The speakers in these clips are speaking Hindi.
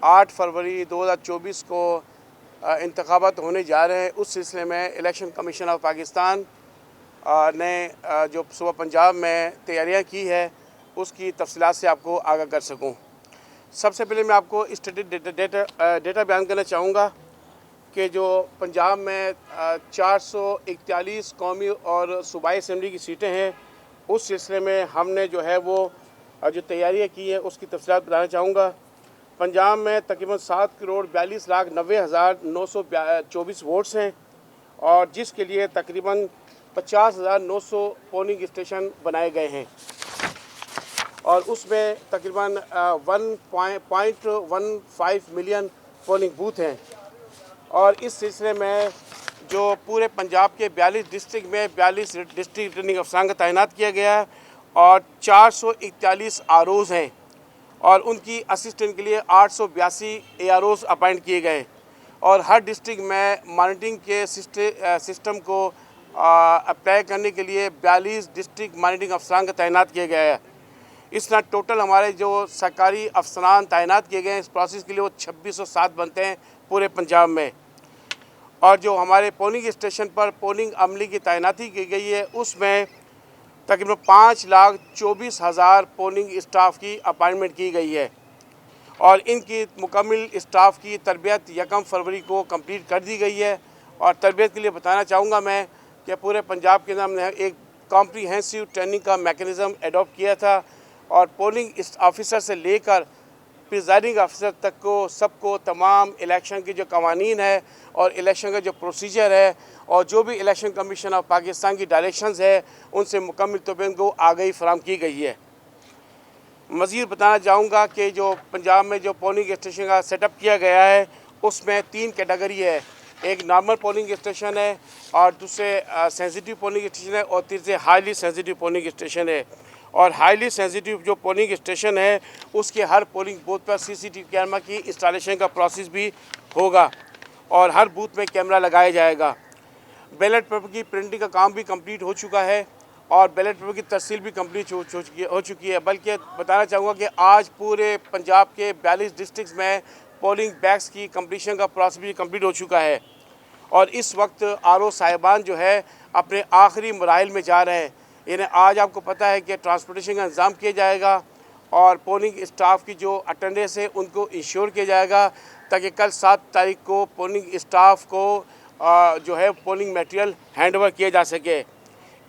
8 फरवरी 2024 को इंतखाबात होने जा रहे हैं। उस सिलसिले में इलेक्शन कमीशन ऑफ पाकिस्तान ने जो सुबह पंजाब में तैयारियां की है उसकी तफसीलात से आपको आगाह कर सकूं। सबसे पहले मैं आपको स्टैटिक डेटा बयान करना चाहूँगा कि जो पंजाब में 441 कौमी और सूबाई असम्बली की सीटें हैं, उस सिलसिले में हमने जो है वो जो तैयारियां की हैं उसकी तफसीलात बताना चाहूँगा। पंजाब में तकरीबन 7,42,90,924 वोट्स हैं और जिसके लिए तकरीबन 50,900 पोलिंग स्टेशन बनाए गए हैं और उसमें तकरीबन 1.15 मिलियन पोलिंग बूथ हैं। और इस सिलसिले में जो पूरे पंजाब के 42 डिस्ट्रिक्ट में 42 डिस्ट्रिक्ट रिटर्निंग अफसरान का तैनात किया गया है और 441 आरओज़ हैं और उनकी असिस्टेंट के लिए 882 एआरओज़ अपॉइंट किए गए और हर डिस्ट्रिक्ट में मॉनिटरिंग के सिस्टम को अप्लाई करने के लिए 42 डिस्ट्रिक्ट मॉनिटरिंग अफसरान का तैनात किया गया है। इस तरह टोटल हमारे जो सरकारी अफसरान तैनात किए गए हैं इस प्रोसेस के लिए वो 2607 बनते हैं पूरे पंजाब में। और जो हमारे पोलिंग स्टेशन पर पोलिंग अमले की तैनाती की गई है उसमें तकरीबन 5,24,000 पोलिंग स्टाफ की अपॉइंटमेंट की गई है और इनकी मुकम्मल स्टाफ की तरबियत 1 फरवरी को कंप्लीट कर दी गई है। और तरबियत के लिए बताना चाहूँगा मैं कि पूरे पंजाब के अंदर हमने एक कॉम्प्रीहेंसिव ट्रेनिंग का मैकेनिज़्म एडॉप्ट किया था और पोलिंग ऑफिसर से लेकर प्रिजाइडिंग ऑफिसर तक को सबको तमाम इलेक्शन की जो कवानीन है और इलेक्शन का जो प्रोसीजर है और जो भी इलेक्शन कमीशन ऑफ पाकिस्तान की डायरेक्शंस है उनसे मुकम्मल तौर पर उनको आगाही फराहम की गई है। मज़ीद बताना चाहूँगा कि जो पंजाब में जो पोलिंग स्टेशन का सेटअप किया गया है उसमें 3 कैटेगरी है। एक नॉर्मल पोलिंग स्टेशन है और दूसरे सेंसिटिव पोलिंग स्टेशन है और तीसरे हाईली सेंसिटिव पोलिंग स्टेशन है। और हाईली सेंसिटिव जो पोलिंग स्टेशन है उसके हर पोलिंग बूथ पर सीसीटीवी कैमरा की इंस्टॉलेशन का प्रोसेस भी होगा और हर बूथ में कैमरा लगाया जाएगा। बैलेट पेपर की प्रिंटिंग का काम भी कंप्लीट हो चुका है और बैलेट पेपर की तरसील भी कंप्लीट हो चुकी है। बल्कि बताना चाहूँगा कि आज पूरे पंजाब के 42 डिस्ट्रिक्ट में पोलिंग बैग्स की कंप्लीशन का प्रोसेस भी कंप्लीट हो चुका है और इस वक्त आरओ साहिबान जो है अपने आखिरी मराहिल में जा रहे हैं। यानी आज आपको पता है कि ट्रांसपोर्टेशन का इंतज़ाम किया जाएगा और पोलिंग स्टाफ की जो अटेंडेंस है उनको इंश्योर किया जाएगा ताकि कल 7 तारीख को पोलिंग स्टाफ को जो है पोलिंग मटेरियल हैंड ओवर किया जा सके।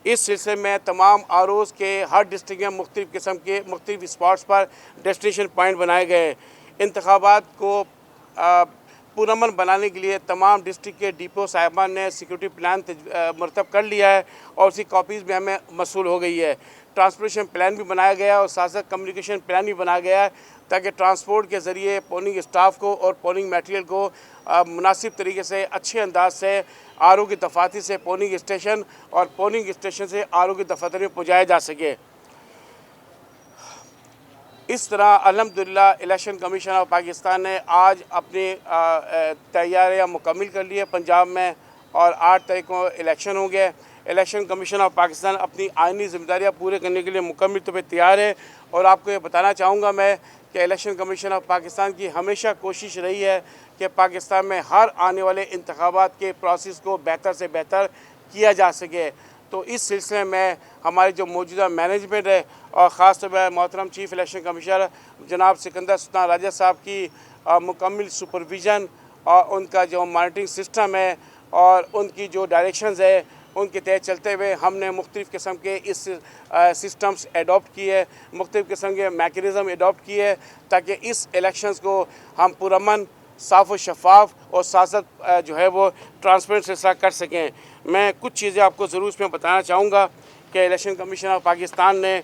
इस सिलसिले में तमाम आरओज़ के हर डिस्ट्रिक्ट में मुख्तलिफ़ किस्म के मुख्तलिफ़ स्पॉट्स पर डेस्टिनेशन पॉइंट बनाए गए हैं। इंतखाबात को पुरअमन बनाने के लिए तमाम डिस्ट्रिक्ट के डिपो साहिबान ने सिक्योरिटी प्लान मरतब कर लिया है और उसकी कॉपीज़ भी हमें मसूल हो गई है। ट्रांसपोर्टेशन प्लान भी बनाया गया है और साथ साथ कम्युनिकेशन प्लान भी बनाया गया है ताकि ट्रांसपोर्ट के ज़रिए पोलिंग स्टाफ को और पोलिंग मटेरियल को मुनासिब तरीके से अच्छे अंदाज से आरओ की दफातर से पोलिंग स्टेशन और पोलिंग स्टेशन से आरओ की दफातर में पहुँचाया जा सके। इस तरह अल्हम्दुलिल्लाह इलेक्शन कमीशन ऑफ पाकिस्तान ने आज अपनी तैयारियां मुकम्मल कर ली है पंजाब में और 8 तारीख को इलेक्शन हो गया। इलेक्शन कमीशन ऑफ पाकिस्तान अपनी आइनी जिम्मेदारियां पूरे करने के लिए मुकम्मल तौर पर तैयार है और आपको ये बताना चाहूँगा मैं कि इलेक्शन कमीशन ऑफ पाकिस्तान की हमेशा कोशिश रही है कि पाकिस्तान में हर आने वाले इंतखाबात के प्रोसेस को बेहतर से बेहतर किया जा सके। तो इस सिलसिले में हमारे जो मौजूदा मैनेजमेंट है और ख़ास तौर पर मोहतरम चीफ़ इलेक्शन कमिश्नर जनाब सिकंदर सुल्तान राजा साहब की मुकम्मल सुपरविज़न और उनका जो मॉनिटरिंग सिस्टम है और उनकी जो डायरेक्शंस है उनके तहत चलते हुए हमने मुख्तलिफ़ किस्म के इस सिस्टम्स एडॉप्ट किए, मुख्तलिफ़ किस्म के मैकेनिज़्म एडॉप्ट किए ताकि इस इलेक्शंस को हम पुरअमन साफ़ व शफाफ और साथ साथ जो है वो ट्रांसपेरेंट से कर सकें। मैं कुछ चीज़ें आपको ज़रूर इसमें बताना चाहूँगा कि इलेक्शन कमीशन ऑफ पाकिस्तान ने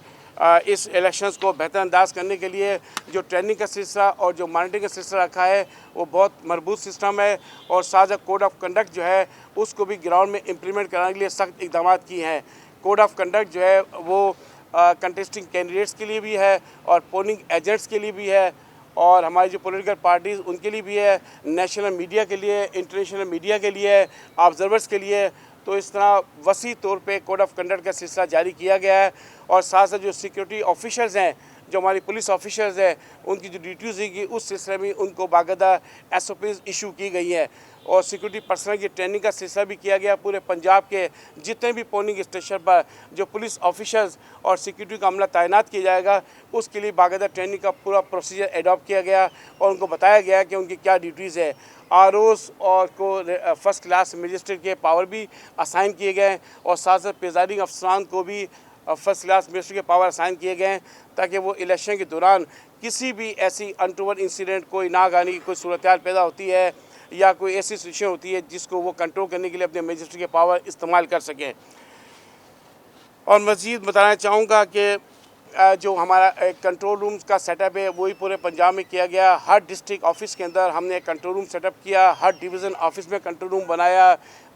इस इलेक्शंस को बेहतर अंदाज करने के लिए जो ट्रेनिंग का सिलसिला और जो मॉनिटरिंग का सिलसिला रखा है वो बहुत मजबूत सिस्टम है और साथ साथ कोड ऑफ कंडक्ट जो है उसको भी ग्राउंड में इम्प्लीमेंट कराने के लिए सख्त इकदाम किए हैं। कोड ऑफ कंडक्ट जो है वो कंटेस्टिंग कैंडिडेट्स के लिए भी है और पोलिंग एजेंट्स के लिए भी है और हमारी जो पॉलिटिकल पार्टीज़ उनके लिए भी है, नेशनल मीडिया के लिए, इंटरनेशनल मीडिया के लिए, ऑब्जर्वर्स के लिए। तो इस तरह वसी तौर पे कोड ऑफ कंडक्ट का सिलसिला जारी किया गया है और साथ साथ जो सिक्योरिटी ऑफिसर्स हैं जो हमारी पुलिस ऑफिसर्स है उनकी जो ड्यूटीज़ होगी उस सिलसिले में उनको बाकायदा SOPs इशू की गई है और सिक्योरिटी पर्सनल की ट्रेनिंग का सिलसिला भी किया गया। पूरे पंजाब के जितने भी पोलिंग स्टेशन पर जो पुलिस ऑफिसर्स और सिक्योरिटी का अमला तैनात किया जाएगा उसके लिए बाकायदा ट्रेनिंग का पूरा प्रोसीजर एडॉप्ट किया गया और उनको बताया गया कि उनकी क्या ड्यूटीज़ है। ROs और को फर्स्ट क्लास मजिस्ट्रेट के पावर भी असाइन किए गए और साथ साथ प्रिजाइडिंग अफसरान को भी फर्स्ट क्लास मजिस्ट्रेट के पावर असाइन किए गए हैं ताकि वो इलेक्शन के दौरान किसी भी ऐसी अनटूवर्ड इंसिडेंट कोई नागानी की कोई सूरत पैदा होती है या कोई ऐसी सिचुएशन होती है जिसको वो कंट्रोल करने के लिए अपने मजिस्ट्रेट के पावर इस्तेमाल कर सकें। और मज़ीद बताना चाहूँगा कि जो हमारा कंट्रोल रूम का सेटअप है वही पूरे पंजाब में किया गया। हर डिस्ट्रिक्ट ऑफिस के अंदर हमने कंट्रोल रूम सेटअप किया, हर डिवीज़न ऑफिस में कंट्रोल रूम बनाया,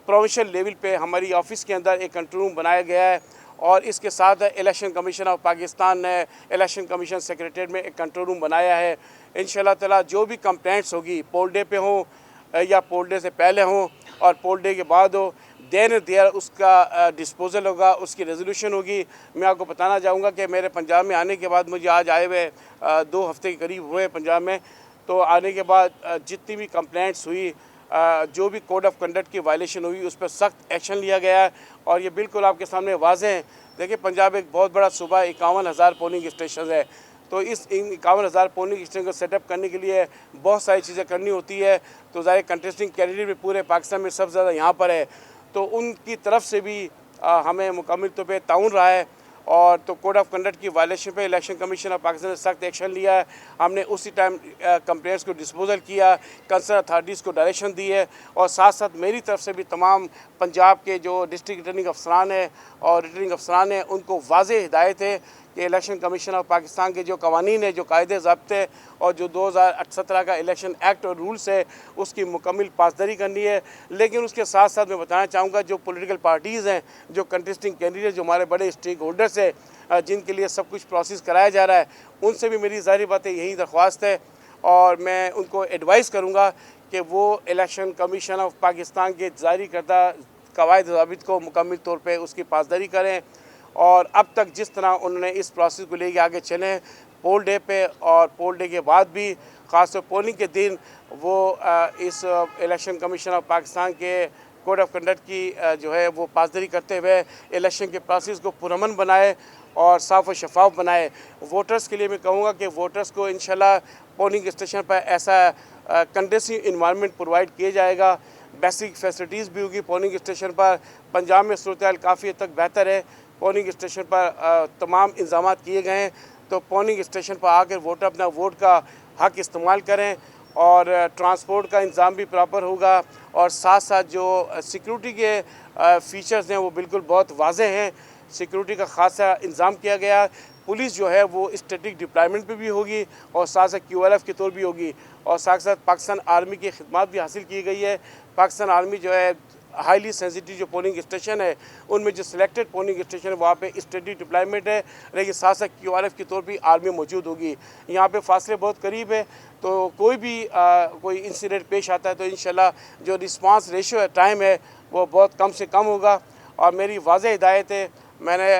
प्रोविंशियल लेवल पे हमारी ऑफिस के अंदर एक कंट्रोल रूम बनाया गया है और इसके साथ इलेक्शन कमीशन ऑफ पाकिस्तान ने इलेक्शन कमीशन सेक्रेटरीट में एक कंट्रोल रूम बनाया है। इंशाल्लाह ताला जो भी कंप्लेंट्स होगी पोल डे पे हो या पोल डे से पहले हो और पोल डे के बाद हो, देन देर उसका डिस्पोजल होगा, उसकी रेजोल्यूशन होगी। मैं आपको बताना चाहूँगा कि मेरे पंजाब में आने के बाद मुझे आज आए हुए 2 हफ्ते के करीब हुए पंजाब में, तो आने के बाद जितनी भी कंप्लेंट्स हुई जो भी कोड ऑफ कंडक्ट की वायलेशन हुई उस पर सख्त एक्शन लिया गया है और ये बिल्कुल आपके सामने वाज़ेह है। देखिए पंजाब एक बहुत बड़ा सूबा, 51,000 पोलिंग स्टेशन है, तो इस 51,000 पोलिंग स्टेशन को सेटअप करने के लिए बहुत सारी चीज़ें करनी होती है। तो ज़ाहिर कंटेस्टिंग कैंडिडेट भी पूरे पाकिस्तान में सबसे ज़्यादा यहाँ पर है, तो उनकी तरफ से भी हमें मुकम्मल तौर पर ताउन रहा है और तो कोड ऑफ कंडक्ट की वायलेशन पे इलेक्शन कमीशन ऑफ पाकिस्तान ने सख्त एक्शन लिया है। हमने उसी टाइम कंप्लेंट्स को डिस्पोजल किया, कंसर्न अथॉरिटीज़ को डायरेक्शन दी है और साथ साथ मेरी तरफ से भी तमाम पंजाब के जो डिस्ट्रिक्ट रिटर्निंग अफसरान हैं और रिटर्निंग अफसरान हैं उनको वाज़ेह हिदायत है कि इलेक्शन कमीशन ऑफ पाकिस्तान के जो कवानीन है, जो कायदे ज़ाब्ते और जो 2017 का इलेक्शन एक्ट और रूल्स है उसकी मुकम्मल पासदारी करनी है। लेकिन उसके साथ साथ मैं बताना चाहूँगा जो पॉलिटिकल पार्टीज़ हैं, जो कंटेस्टिंग कैंडिडेट, जो हमारे बड़े स्टेक होल्डर्स हैं जिनके लिए सब कुछ प्रोसेस कराया जा रहा है, उनसे भी मेरी ज़ाहिर बात है यही दरख्वास्त है और मैं उनको एडवाइस करूँगा कि वो इलेक्शन कमीशन ऑफ पाकिस्तान के जारी करदा कवायद ज़ाबित को मुकम्मल तौर पर उसकी पासदारी करें और अब तक जिस तरह उन्होंने इस प्रोसेस को लेके आगे चलें पोल डे पे और पोल डे के बाद भी, ख़ासतौर पोलिंग के दिन वो इस इलेक्शन कमीशन ऑफ पाकिस्तान के कोड ऑफ कंडक्ट की जो है वो पासदारी करते हुए इलेक्शन के प्रोसेस को पुरअमन बनाए और साफ़ और शफाफ बनाए। वोटर्स के लिए मैं कहूँगा कि वोटर्स को इंशाल्लाह पोलिंग स्टेशन पर ऐसा कंडक्टिव इन्वायरमेंट प्रोवाइड किया जाएगा, बेसिक फैसिलिटीज़ भी होगी पोलिंग स्टेशन पर। पंजाब में सूरत हाल काफ़ी हद तक बेहतर है, पोलिंग स्टेशन पर तमाम इंतजाम किए गए हैं, तो पोलिंग स्टेशन पर आकर वोटर अपना वोट का हक इस्तेमाल करें और ट्रांसपोर्ट का इंतज़ाम भी प्रॉपर होगा और साथ साथ जो सिक्योरिटी के फ़ीचर्स हैं वो बिल्कुल बहुत वाज़ेह हैं। सिक्योरिटी का खासा इंतज़ाम किया गया, पुलिस जो है वो स्टैटिक डिप्लॉयमेंट पे भी होगी और साथ साथ QRF के तौर भी होगी और साथ साथ पाकिस्तान आर्मी की खिदमत भी हासिल की गई है। पाकिस्तान आर्मी जो है हाईली सेंसिटिव जो पोलिंग स्टेशन है उनमें जो सिलेक्टेड पोलिंग स्टेशन है वहाँ पे स्टडी डिप्लॉयमेंट है, लेकिन साथ साथ QRF के तौर पर आर्मी मौजूद होगी। यहाँ पे फासले बहुत करीब है, तो कोई भी कोई इंसिडेंट पेश आता है तो इंशाल्लाह जो रिस्पांस रेशियो है, टाइम है, वो बहुत कम से कम होगा। और मेरी वाज़ेह हिदायत है, मैंने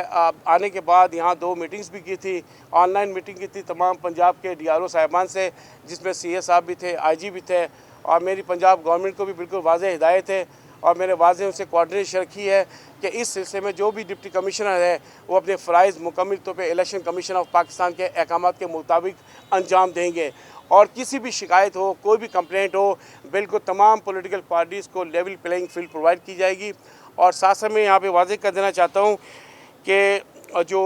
आने के बाद यहाँ 2 मीटिंग्स भी की थी, ऑनलाइन मीटिंग की थी तमाम पंजाब के DRO साहिबान से, जिसमें CS साहब भी थे, IG भी थे और मेरी पंजाब गवर्नमेंट को भी बिल्कुल वाज़ेह हिदायत है और मैंने वाज़ेह उनसे कोऑर्डिनेशन रखी है कि इस सिलसिले में जो भी डिप्टी कमिश्नर है वो अपने फ़राइज़ मुकम्मल तौर पर इलेक्शन कमीशन ऑफ पाकिस्तान के अहकामात के मुताबिक अंजाम देंगे और किसी भी शिकायत हो, कोई भी कंप्लेंट हो, बिल्कुल तमाम पॉलिटिकल पार्टीज़ को लेवल प्लेइंग फील्ड प्रोवाइड की जाएगी। और साथ साथ मैं यहाँ पे वाज़ेह कर देना चाहता हूँ कि जो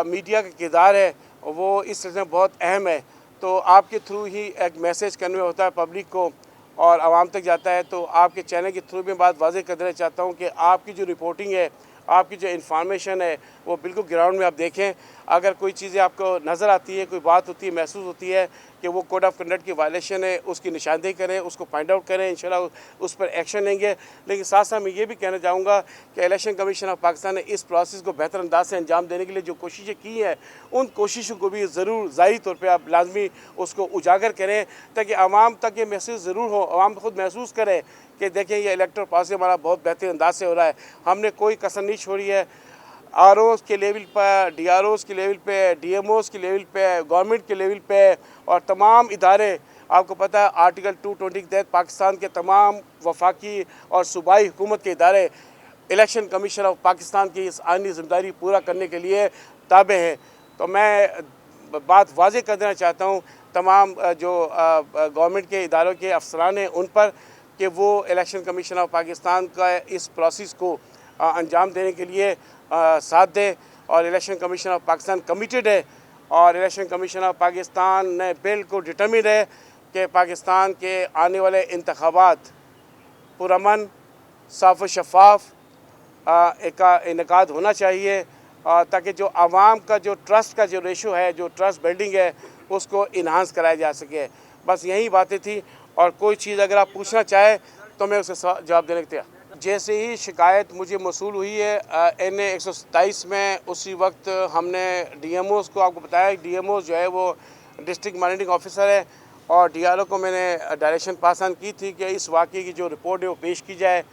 मीडिया का किरदार है वो इस सिलसिले में बहुत अहम है, तो आपके थ्रू ही एक मैसेज कन्वे होता है पब्लिक को और आवाम तक जाता है। तो आपके चैनल के थ्रू में बात वाज़ेह कर देना चाहता हूँ कि आपकी जो रिपोर्टिंग है, आपकी जो इन्फॉर्मेशन है वो बिल्कुल ग्राउंड में आप देखें। अगर कोई चीज़ें आपको नज़र आती है, कोई बात होती है, महसूस होती है कि वो कोड ऑफ कंडक्ट की वायलेशन है, उसकी निशानदेही करें, उसको फाइंड आउट करें, इंशाल्लाह उस पर एक्शन लेंगे। लेकिन साथ साथ मैं ये भी कहना चाहूँगा कि इलेक्शन कमीशन ऑफ पाकिस्तान ने इस प्रोसेस को बेहतर अंदाज से अंजाम देने के लिए जो कोशिशें की हैं, उन कोशिशों को भी ज़रूर ज़ाहिरी तौर पर आप लाजमी उसको उजागर करें ताकि आवाम तक ये मैसेज ज़रूर हो, आवाम खुद महसूस करें कि देखें ये इलेक्टोरल प्रोसेस हमारा बहुत बेहतर अंदाज से हो रहा है, हमने कोई कसर नहीं छोड़ी है। आरओज़ के लेवल पर, डीआरओज़ के लेवल पे, डीएमओज़ के लेवल पे, गवर्नमेंट के लेवल पे और तमाम इदारे, आपको पता है आर्टिकल 220 के तहत पाकिस्तान के तमाम वफाकी और सूबाई हुकूमत के इदारे इलेक्शन कमीशन ऑफ पाकिस्तान की इस आइनी जिम्मेदारी पूरा करने के लिए ताबे हैं। तो मैं बात वाज़ेह कर देना चाहता हूँ तमाम जो गवर्नमेंट के इदारों के अफसरान हैं उन पर कि वो इलेक्शन कमीशन ऑफ पाकिस्तान का इस प्रोसेस को अंजाम देने के लिए साथ दें। और election commission of Pakistan committed है और इलेक्शन कमीशन ऑफ पाकिस्तान ने बिल्कुल डिटर्मिन्ड है कि पाकिस्तान के आने वाले इंतखाबात पुरअमन, साफ व शफाफ का इनेकाद होना चाहिए ताकि जो आवाम का जो ट्रस्ट का जो रेशो है, जो ट्रस्ट बिल्डिंग है, उसको इन्हांस कराया जा सके। बस यही बातें थी और कोई चीज़ अगर आप पूछना चाहें तो मैं उसे जवाब देने के तैयार। जैसे ही शिकायत मुझे मौसूल हुई है NA 127 में, उसी वक्त हमने DMOs को आपको बताया। DMOs जो है वो डिस्ट्रिक्ट मॉनिटरिंग ऑफिसर है और DRO को मैंने डायरेक्शन पास ऑन की थी कि इस वाक़े की जो रिपोर्ट है वो पेश की जाए।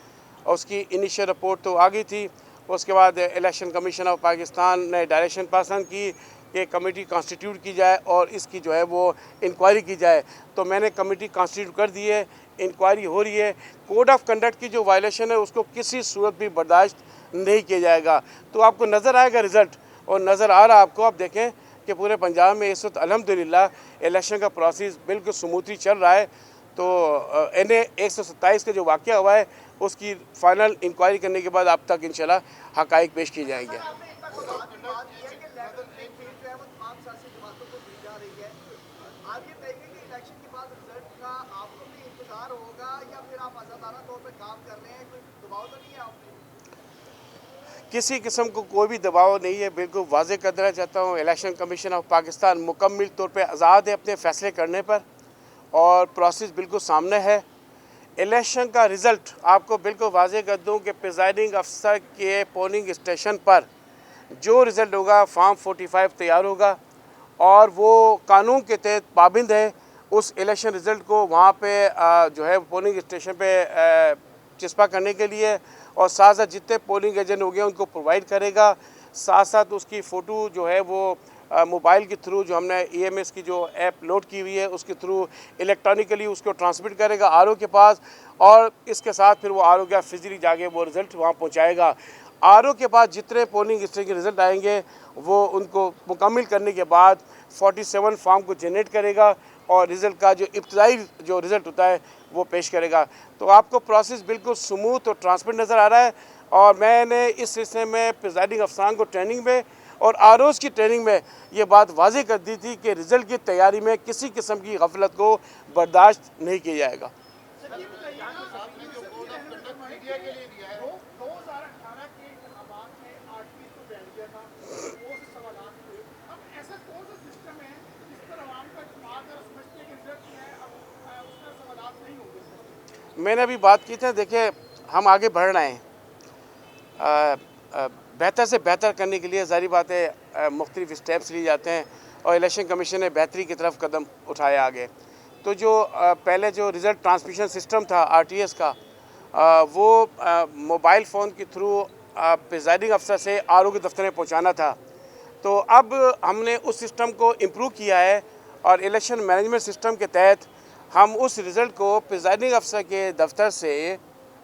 उसकी इनिशियल रिपोर्ट तो आ गई थी। उसके बाद इलेक्शन कमीशन ऑफ पाकिस्तान ने डायरेक्शन पास ऑन की कि कमेटी कॉन्स्टिट्यूट की जाए और इसकी जो है वो इंक्वायरी की जाए। तो मैंने कमेटी कॉन्स्टिट्यूट कर दी है, इंक्वायरी हो रही है। कोड ऑफ कंडक्ट की जो वायलेशन है उसको किसी सूरत भी बर्दाश्त नहीं किया जाएगा। तो आपको नज़र आएगा रिज़ल्ट, और नज़र आ रहा आपको, आप देखें कि पूरे पंजाब में इस वक्त अल्हम्दुलिल्लाह इलेक्शन का प्रोसेस बिल्कुल स्मूथली चल रहा है। तो NA 127 का जो वाक़या हुआ है उसकी फ़ाइनल इंक्वायरी करने के बाद आप तक इंशाल्लाह हक़ाइक़ पेश किए जाएंगे। किसी किस्म को कोई भी दबाव नहीं है, बिल्कुल वाज़ेह कर देना चाहता हूँ। इलेक्शन कमीशन ऑफ पाकिस्तान मुकम्मल तौर पे आज़ाद है अपने फ़ैसले करने पर और प्रोसेस बिल्कुल सामने है। इलेक्शन का रिज़ल्ट आपको बिल्कुल वाज़ेह कर दूँ कि प्रिजाइडिंग अफसर के पोलिंग स्टेशन पर जो रिज़ल्ट होगा, फॉर्म 45 तैयार होगा और वो कानून के तहत पाबंद है उस इलेक्शन रिज़ल्ट को वहाँ पे जो है पोलिंग स्टेशन पे चिस्पा करने के लिए, और साथ साथ जितने पोलिंग एजेंट हो गए उनको प्रोवाइड करेगा। साथ साथ उसकी फ़ोटो जो है वो मोबाइल के थ्रू, जो हमने EMS की जो ऐप लोड की हुई है उसके थ्रू इलेक्ट्रॉनिकली उसको ट्रांसमिट करेगा RO के पास, और इसके साथ फिर वो RO का फिजिकली जाके वो रिज़ल्ट वहाँ पहुँचाएगा। RO के पास जितने पोलिंग स्टेशन के रिज़ल्ट आएंगे वो उनको मुकम्मल करने के बाद 47 फॉर्म को जनरेट करेगा और रिज़ल्ट का जो इब्तदाई जो रिज़ल्ट होता है वो पेश करेगा। तो आपको प्रोसेस बिल्कुल स्मूथ और ट्रांसपेरेंट नज़र आ रहा है। और मैंने इस सिलसिले में प्रिजाइडिंग अफसरान को ट्रेनिंग में और ROs की ट्रेनिंग में ये बात वाज़ेह कर दी थी कि रिज़ल्ट की तैयारी में किसी किस्म की गफलत को बर्दाश्त नहीं किया जाएगा। मैंने अभी बात की थी, देखिए हम आगे बढ़ रहे हैं बेहतर से बेहतर करने के लिए। ज़ाहिर बात है मुख्तलिफ स्टेप्स लिए जाते हैं और इलेक्शन कमीशन ने बेहतरी की तरफ कदम उठाया आगे। तो जो पहले जो रिज़ल्ट ट्रांसमिशन सिस्टम था RTS का, वो मोबाइल फ़ोन के थ्रू प्रिजाइडिंग अफसर से RO के दफ्तर में पहुँचाना था। तो अब हमने उस सिस्टम को इम्प्रूव किया है और इलेक्शन मैनेजमेंट सिस्टम के तहत हम उस रिज़ल्ट को प्रिजाइडिंग अफसर के दफ्तर से,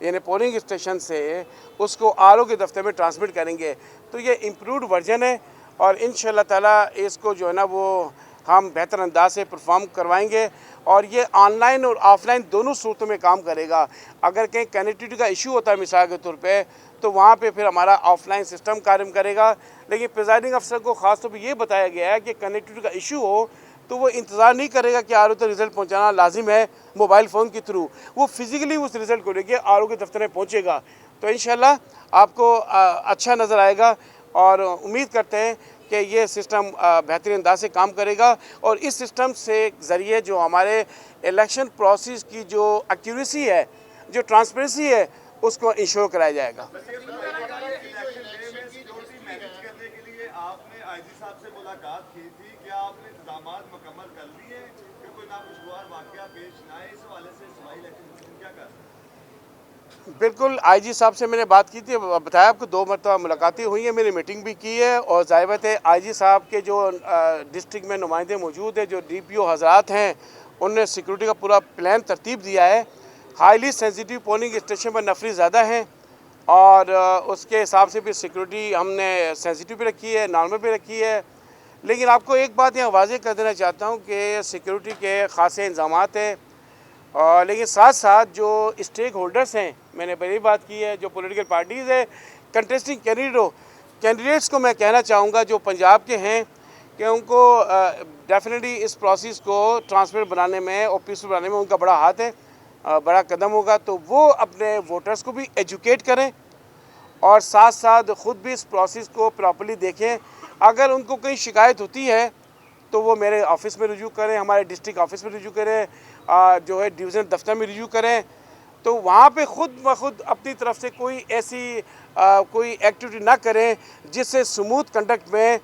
यानी पोलिंग स्टेशन से, उसको RO के दफ्तर में ट्रांसमिट करेंगे। तो ये इम्प्रूव्ड वर्जन है और इंशाअल्लाह ताला इसको जो है ना वो हम बेहतर अंदाज से परफॉर्म करवाएंगे और ये ऑनलाइन और ऑफलाइन दोनों सूरतों में काम करेगा। अगर कहीं कनेक्टिविटी का इशू होता है मिसाल के तौर पे, तो वहाँ पे फिर हमारा ऑफलाइन सिस्टम कार्य करेगा। लेकिन प्रिजाइडिंग अफसर को ख़ास तौर पर ये बताया गया है कि कनेक्टिविटी का इशू हो तो वो इंतज़ार नहीं करेगा कि RO तक रिज़ल्ट पहुँचाना लाजिम है मोबाइल फ़ोन के थ्रू, वो फिज़िकली उस रिज़ल्ट को लेके RO के दफ्तर में पहुँचेगा। तो इंशाल्लाह आपको अच्छा नज़र आएगा और उम्मीद करते हैं कि ये सिस्टम बेहतरीन अंदाज से काम करेगा और इस सिस्टम से ज़रिए जो हमारे इलेक्शन प्रोसेस की जो एक्यूरेसी है, जो ट्रांसपेरेंसी है, उसको इंश्योर कराया जाएगा। IG साहब से मुलाकात की थी, क्या आपने इंतजामात मुकम्मल कर लिए कि कोई नाखुशगवार वाकया पेश ना आए? इस हवाले से सूबाई इलेक्शन कमीशन क्या कर रहा है? बिल्कुल, आईजी साहब से मैंने बात की थी, बताया आपको 2 मरतबा मुलाकातें हुई हैं, मैंने मीटिंग भी की है और ज़ाहिर बात है आईजी साहब के जो डिस्ट्रिक्ट में नुमाइंदे मौजूद हैं, जो डीपीओ हज़रात हैं, उन्होंने सिक्योरिटी का पूरा प्लान तरतीब दिया है। हाईली सेंसिटिव पोलिंग स्टेशन पर नफरी ज़्यादा हैं और उसके हिसाब से भी सिक्योरिटी हमने सेंसिटिव भी रखी है, नॉर्मल भी रखी है। लेकिन आपको एक बात यहाँ वाज़ेह कर देना चाहता हूँ कि सिक्योरिटी के ख़ासे इंतज़ामात हैं और लेकिन साथ साथ जो स्टेक होल्डर्स हैं, मैंने पहले बात की है, जो पॉलिटिकल पार्टीज़ है, कंटेस्टिंग कैंडिडेट्स को मैं कहना चाहूँगा जो पंजाब के हैं कि उनको डेफिनेटली इस प्रोसेस को ट्रांसपेरेंट बनाने में और पीसफुल बनाने में उनका बड़ा हाथ है, बड़ा कदम होगा। तो वो अपने वोटर्स को भी एजुकेट करें और साथ साथ ख़ुद भी इस प्रोसेस को प्रॉपर्ली देखें। अगर उनको कहीं शिकायत होती है तो वो मेरे ऑफिस में रुजू करें, हमारे डिस्ट्रिक्ट ऑफिस में रुजू करें, जो है डिवीज़न दफ्तर में रुजू करें। तो वहाँ पे ख़ुद ब खुद अपनी तरफ से कोई ऐसी कोई एक्टिविटी ना करें जिससे स्मूथ कंडक्ट में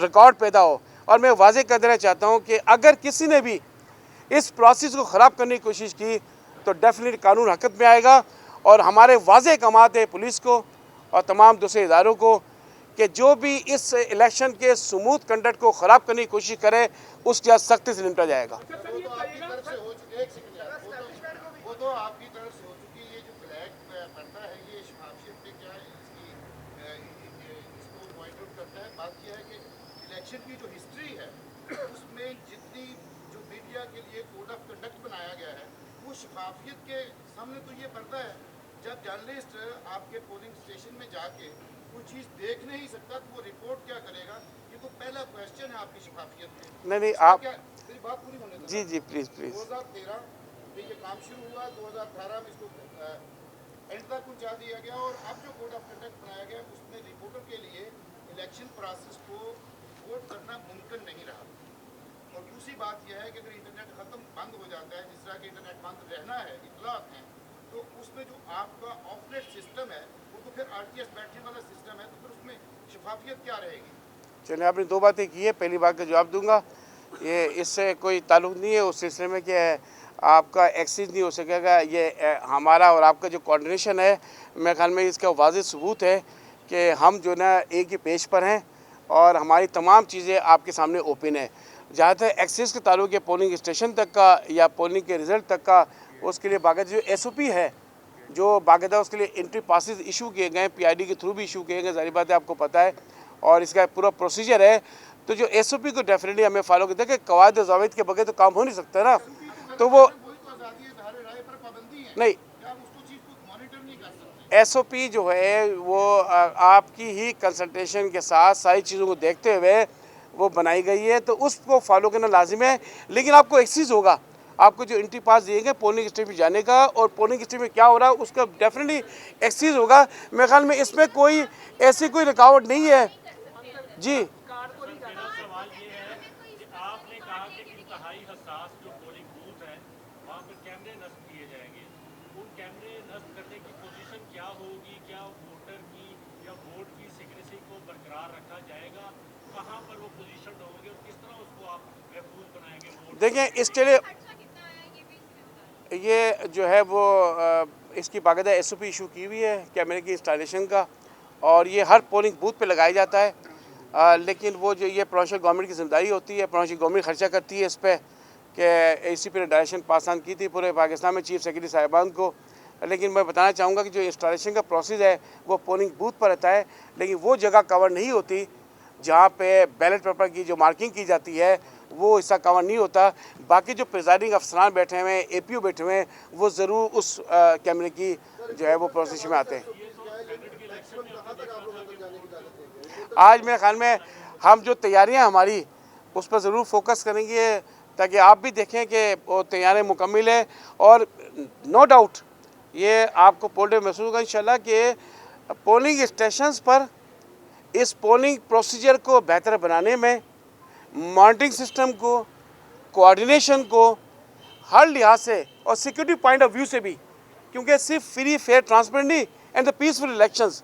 रिकॉर्ड पैदा हो। और मैं वाज़ेह कर देना चाहता हूँ कि अगर किसी ने भी इस प्रोसेस को ख़राब करने की कोशिश की तो डेफिनेटली कानून हरकत में आएगा। और हमारे वाज़ेह अहकामात है पुलिस को और तमाम दूसरे इदारों को कि जो भी इस इलेक्शन के स्मूथ कंडक्ट को ख़राब करने की कोशिश करे उसके साथ सख्ती से निपटा जाएगा। वो तो आपकी तरफ से हो चुकी ये जो ब्लैक पर्दा है ये शफाफियत पे क्या है इसको पॉइंट आउट करता है। बात यह है कि इलेक्शन की जो हिस्ट्री है उसमें जितनी जो मीडिया के लिए कोड ऑफ कंडक्ट बनाया गया है वो शफाफियत के सामने तो ये पर्दा है। जब जर्नलिस्ट आपके पोलिंग स्टेशन में जाके कोई चीज़ देख नहीं सकता तो वो रिपोर्ट क्या करेगा? ये तो पहला क्वेश्चन है आपकी शफाफियत में। नहीं आप मेरी बात पूरी होने दो। जी प्लीज़ 2013 में ये काम शुरू हुआ, 2018 में इसको एंड तक पहुंचा दिया गया और अब जो कोड ऑफ कंडक्ट बनाया गया उसमें रिपोर्टर के लिए इलेक्शन प्रोसेस को वोट करना मुमकिन नहीं रहा। और दूसरी बात यह है कि अगर इंटरनेट ख़त्म बंद हो जाता है, जिस तरह के इंटरनेट बंद रहना है, इतलात हैं, तो उसमें जो आपका ऑफनेट सिस्टम है वो तो फिर आरटीएस बैठने वाला सिस्टम है, तो फिर उसमें शफाफियत क्या रहेगी? चलिए, आपने 2 बातें की है। पहली बात का जवाब दूंगा, ये इससे कोई ताल्लुक़ नहीं है उस सिलसिले में कि आपका एक्सेस नहीं हो सकेगा। ये हमारा और आपका जो कोऑर्डिनेशन है, मेरे ख्याल में इसका वाज़ेह सबूत है कि हम जो ना एक ही पेज पर हैं और हमारी तमाम चीज़ें आपके सामने ओपन है। जहाँ तक एक्सेस के ताल्लुक़ है पोलिंग स्टेशन तक का या पोलिंग के रिज़ल्ट तक का, उसके लिए बाकायदा जो SOP है, जो बाकायदा उसके लिए एंट्री पासेस इशू किए गए, PID के थ्रू भी इशू किए गए, ज़ाहिर बात है आपको पता है, और इसका पूरा प्रोसीजर है। तो जो SOP को डेफिनेटली हमें फॉलो करते हैं कि कवायद ज़ाबित के बगैर तो काम हो नहीं सकता ना। तो वो नहीं, SOP जो है वो आपकी ही कंसल्टेशन के साथ सारी चीज़ों को देखते हुए वो बनाई गई है, तो उसको फॉलो करना लाजिम है। लेकिन आपको एक्सेस होगा, आपको जो एंट्री पास दिएंगे पोलिंग स्टेशन में जाने का और पोलिंग स्टेशन में क्या हो रहा है उसका डेफिनेटली एक्सेस होगा। मेरे ख्याल में इसमें कोई ऐसी कोई रुकावट नहीं है। जी, सवाल ये है कि आपने कहा कि इंतहाई हसास जो पोलिंग बूथ है वहाँ पर कैमरे नस्ब किए जाएंगे। उन कैमरे नस्ब करने की पोजीशन क्या होगी? क्या वोटर की या वोट की सिक्रेसी को बरकरार रखा जाएगा? कहाँ पर वो पोजीशन होंगे और किस तरह उसको आप महफूज बनाएंगे? देखें, इसके लिए ये जो है वो इसकी बाकायदा SOP इशू की हुई है कैमरे की इंस्टॉलेशन का, और ये हर पोलिंग बूथ पे लगाया जाता है। लेकिन वो जो ये प्रोविंशियल गवर्नमेंट की जिम्मेदारी होती है, प्रोविंशियल गवर्नमेंट खर्चा करती है इस पर कि इसी पर डायरेक्शन पासान की थी पूरे पाकिस्तान में चीफ सेक्रेटरी साहिबान को। लेकिन मैं बताना चाहूँगा कि जो इंस्टॉलेशन का प्रोसेस है वो पोलिंग बूथ पर रहता है, लेकिन वो जगह कवर नहीं होती जहाँ पे बैलेट पेपर की जो मार्किंग की जाती है वो हिस्सा कवर नहीं होता। बाकी जो प्रिजाइडिंग अफसरान बैठे हुए हैं, APO बैठे हुए हैं, वो ज़रूर उस कैमरे की जो है वो प्रोसेस में आते हैं। आज मेरे ख्याल में हम जो तैयारियां हमारी उस पर ज़रूर फोकस करेंगे ताकि आप भी देखें कि वो तैयारियाँ मुकम्मल है। और नो डाउट ये आपको पोल डे महसूस होगा इंशाल्लाह कि पोलिंग स्टेशंस पर इस पोलिंग प्रोसीजर को बेहतर बनाने में मॉनिटरिंग सिस्टम को, कोऑर्डिनेशन को हर लिहाज से और सिक्योरिटी पॉइंट ऑफ व्यू से भी, क्योंकि सिर्फ फ्री फेयर ट्रांसपेरेंट नहीं एंड द पीसफुल इलेक्शंस,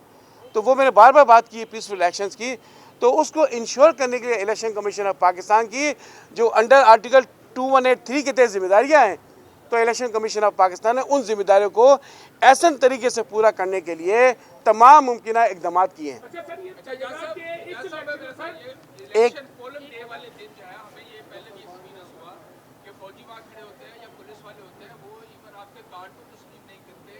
तो वो मैंने बार बार बात की है पीसफुल इलेक्शंस की, तो उसको इंश्योर करने के लिए इलेक्शन कमीशन ऑफ पाकिस्तान की जो अंडर आर्टिकल 2183 के तहत जिम्मेदारियाँ हैं तो इलेक्शन कमीशन ऑफ पाकिस्तान ने उन जिम्मेदारियों को ऐसन तरीके से पूरा करने के लिए तमाम मुमकिन इकदाम किए हैं। एक पोलिंग डे वाले दिन जो है हमें ये पहले भी एक्सपीरियंस हुआ कि फौजी वहाँ खड़े होते हैं या पुलिस वाले होते हैं, वो इवन आपके कार्ड को तस्लीम नहीं करते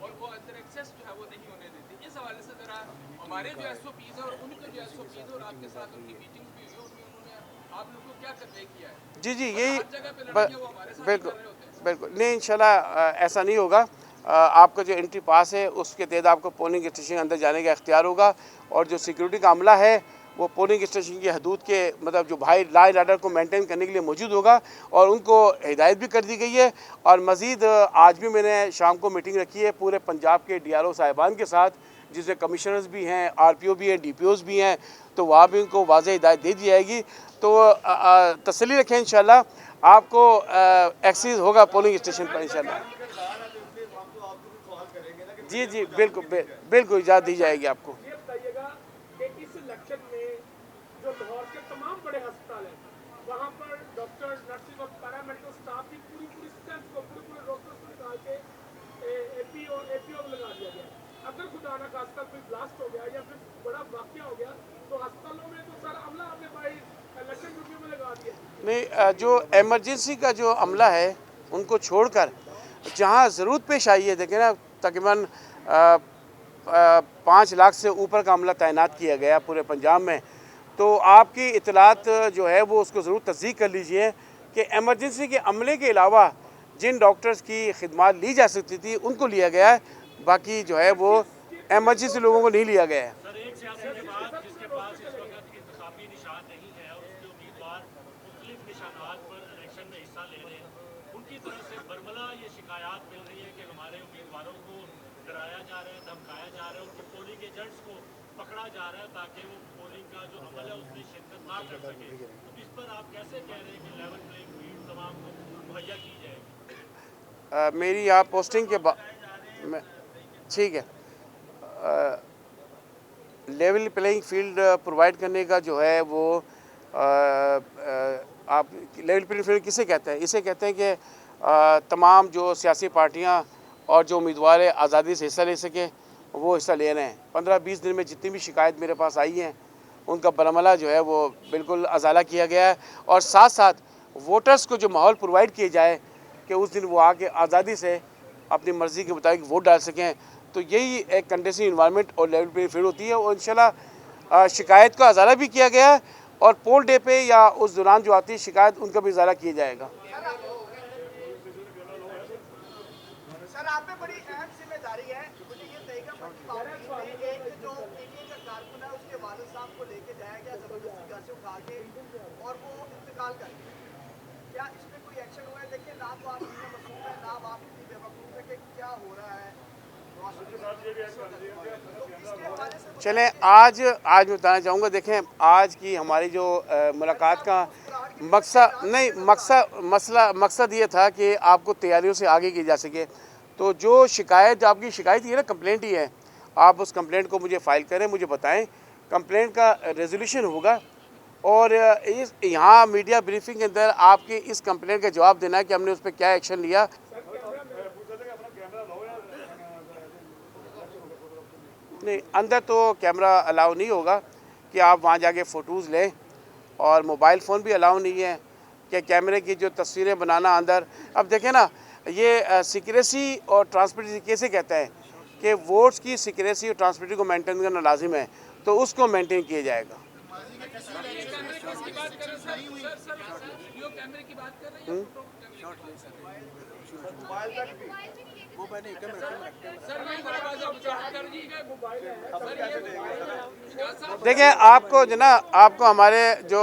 और वो अंदर एक्सेस जो है वो नहीं होने देते। इस हवाले से जरा हमारे जो SOPs है और उनके जो SOPs है और आपके साथ उनकी मीटिंग्स भी हुई, उनमें उन्होंने आप लोगों को क्या कन्वे किया है? जी यही हर जगह पे लड़के वो हमारे साथ बिल्कुल कर रहे होते हैं। बिल्कुल नहीं, इंशाल्लाह ऐसा नहीं होगा। आपका जो एंट्री पास है उसके तहत आपको पोलिंग स्टेशन के अंदर जाने का इख्तियार होगा, और जो सिक्योरिटी का अमला है वो पोलिंग स्टेशन की हदूद के मतलब जो भाई लॉ एंड ऑर्डर को मेंटेन करने के लिए मौजूद होगा, और उनको हिदायत भी कर दी गई है। और मज़ीद आज भी मैंने शाम को मीटिंग रखी है पूरे पंजाब के DRO साहिबान के साथ, जिसमें कमिश्नर्स भी हैं, RPO भी हैं, DPOs भी हैं, तो वहाँ भी उनको वाज़ेह हिदायत दे दी जाएगी। तो तसल्ली रखें, इंशाल्लाह आपको एक्सेस होगा पोलिंग स्टेशन पर इंशाल्लाह। जी बिल्कुल बिल्कुल इजाज़त दी जाएगी आपको। ये बताइएगा कि इस इलेक्शन में जो लाहौर के तमाम बड़े अस्पताल हैं वहाँ पर डॉक्टर, नर्सिंग और पैरामेडिकल स्टाफ की पूरी स्ट्रेंथ को पूरे डॉक्टर्स को निकाल के APO लगा दिया गया। अगर खुदा ना खास्ता कोई ब्लास्ट हो गया या फिर बड़ा वाकया हो गया तो अस्पतालों में तो सारा अमला आपने भाई इलेक्शन ड्यूटी में लगा दिया। नहीं, जो एमरजेंसी का जो अमला है उनको छोड़कर जहाँ ज़रूरत पेश आई है, देखें ना तकरीबन 5 लाख से ऊपर का अमला तैनात किया गया पूरे पंजाब में। तो आपकी इतलात जो है वो उसको ज़रूर तस्दीक कर लीजिए कि एमरजेंसी के अमले के अलावा जिन डॉक्टर्स की खिदमत ली जा सकती थी उनको लिया गया है, बाकी जो है वो एमरजेंसी लोगों को नहीं लिया गया है। सर एक सियासी जमात जिसके पास इस वक्त इंतखाबी निशान नहीं है और उसके उम्मीदवार मुख्तलिफ निशानात पर इलेक्शन में हिस्सा ले रहे हैं, उनकी तरफ से बरमला ये शिकायत मिल रही है कि हमारे उम्मीदवारों को डराया जा रहा है, धमकाया जा रहा है, उनके पोलिंग एजेंट्स को पकड़ा जा रहा है ताकि वो पोलिंग का जो अमल है उसमें शिरकत ना कर सके। तो इस पर आप कैसे कह रहे हैं कि लेवल प्लेइंग फील्ड तमाम को मुहैया की जाएगी? मेरी यहाँ पोस्टिंग के बाद ठीक है, लेवल प्लेइंग फील्ड प्रोवाइड करने का जो है वो आप लेवल प्लेइंग फील्ड किसे कहते हैं? इसे कहते हैं कि तमाम जो सियासी पार्टियां और जो उम्मीदवार आज़ादी से हिस्सा ले सकें वो हिस्सा ले रहे हैं। 15-20 दिन में जितनी भी शिकायत मेरे पास आई हैं उनका बरमला जो है वो बिल्कुल अजाला किया गया है, और साथ साथ वोटर्स को जो माहौल प्रोवाइड किया जाए कि उस दिन वो आके आज़ादी से अपनी मर्ज़ी के मुताबिक वोट डाल सकें। तो यही एक कंडीशनिंग इन्वायरमेंट और लेवल प्लेइंग फील्ड होती है, और इंशाल्लाह शिकायत का अजाला भी किया गया है, और पोल डे पे या उस दौरान जो आती है शिकायत उनका भी अजाला किया जाएगा। सर आप पे बड़ी अहम जिम्मेदारी है, मुझे ये तयगा एक जो PTI का कारकुन है उसके वालिद साहब को लेके जाया गया जबरदस्ती घर से उठा के और वो इंतकाल कर गए। क्या इस पे कोई एक्शन हुआ है? देखिए ना तो आप इतने मसूम है, ना आप इतनी बेवकूफ़ है कि क्या हो रहा है। चलें, आज मैं बताना चाहूँगा, देखें आज की हमारी जो मुलाकात का मकसद ये था कि आपको तैयारियों से आगे की जा सके। तो जो शिकायत आपकी शिकायत है ना, कंप्लेंट ही है, आप उस कंप्लेंट को मुझे फ़ाइल करें, मुझे बताएं, कंप्लेंट का रेजोल्यूशन होगा, और इस यहाँ मीडिया ब्रीफिंग के अंदर आपके इस कंप्लेंट का जवाब देना है कि हमने उस पर क्या एक्शन लिया। नहीं, अंदर तो कैमरा अलाउ नहीं होगा कि आप वहाँ जाके फ़ोटोज़ लें, और मोबाइल फ़ोन भी अलाउ नहीं है कि कैमरे की जो तस्वीरें बनाना अंदर। अब देखें ना, ये सिक्रेसी और ट्रांसपेरेंसी कैसे कहते हैं कि वोट्स की सिक्रेसी और ट्रांसपेरेंसी को मेंटेन करना लाजिम है, तो उसको मेंटेन किया जाएगा। देखिए आपको जो ना, आपको हमारे जो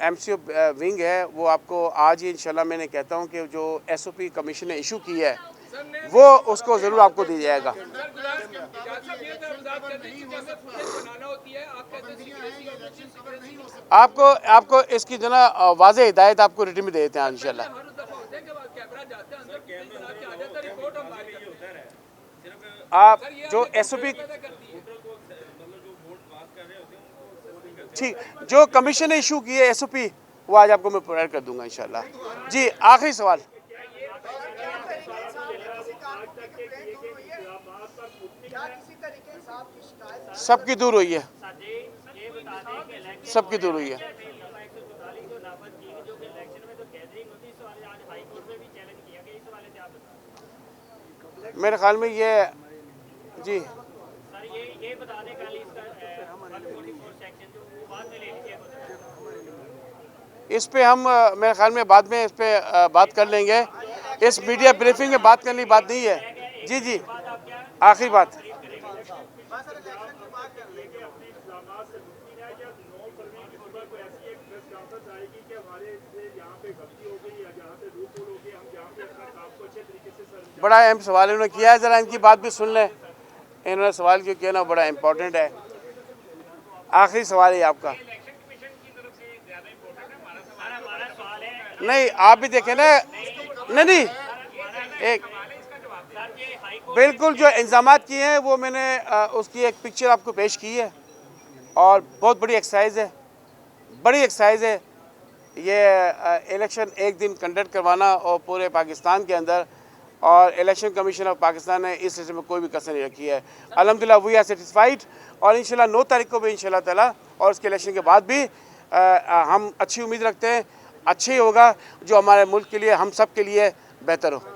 MCO विंग है वो आपको आज ही इंशाल्लाह मैंने कहता हूँ कि जो SOP कमीशन ने इशू की है वो उसको ज़रूर आपको दी जाएगा। आपको इसकी जो ना वाज़ेह हिदायत आपको रिटन में दे देते हैं इंशाल्लाह। आप जो SOP ठीक, जो कमीशन ने इशू की है SOP वो आज आपको मैं प्रोवाइड कर दूंगा इंशाल्लाह। जी, आखिरी सवाल। सबकी दूर हुई है, ये बता दें कि इलेक्शन सबकी दूर हुई है। 144 जो नाफज की जो कि इलेक्शन में तो गैदरिंग होती है, इस वाले आज हाई कोर्ट में भी चैलेंज किया गया, इस वाले से आप बताएं मेरे ख्याल में ये जी सर। ये बता दें कल इसका 144 सेक्शन जो वो बाद में ले लीजिए, इस पे हम मेरे ख्याल में बाद में इस पे बात कर लेंगे। इस मीडिया ब्रीफिंग में बात करने की बात नहीं है। जी जी, आखिरी बात बड़ा अहम सवाल इन्होंने किया है, ज़रा इनकी बात भी सुन लें। इन्होंने सवाल क्यों किया ना, बड़ा इम्पोर्टेंट है। आखिरी सवाल है आपका। नहीं, आप भी देखें ना। नहीं, एक बिल्कुल जो इंतजामात किए हैं वो मैंने उसकी एक पिक्चर आपको पेश की है, और बहुत बड़ी एक्सरसाइज है, बड़ी एक्सरसाइज है ये। इलेक्शन एक दिन कंडक्ट करवाना और पूरे पाकिस्तान के अंदर, और इलेक्शन कमीशन ऑफ पाकिस्तान ने इस सिलसिले में कोई भी कसर नहीं रखी है। अल्हम्दुलिल्लाह वी आर सेटिस्फाइड, और इंशाल्लाह 9 तारीख को भी इंशाल्लाह ताला, और उसके इलेक्शन के बाद भी हम अच्छी उम्मीद रखते हैं, अच्छे ही होगा जो हमारे मुल्क के लिए, हम सब के लिए बेहतर हो।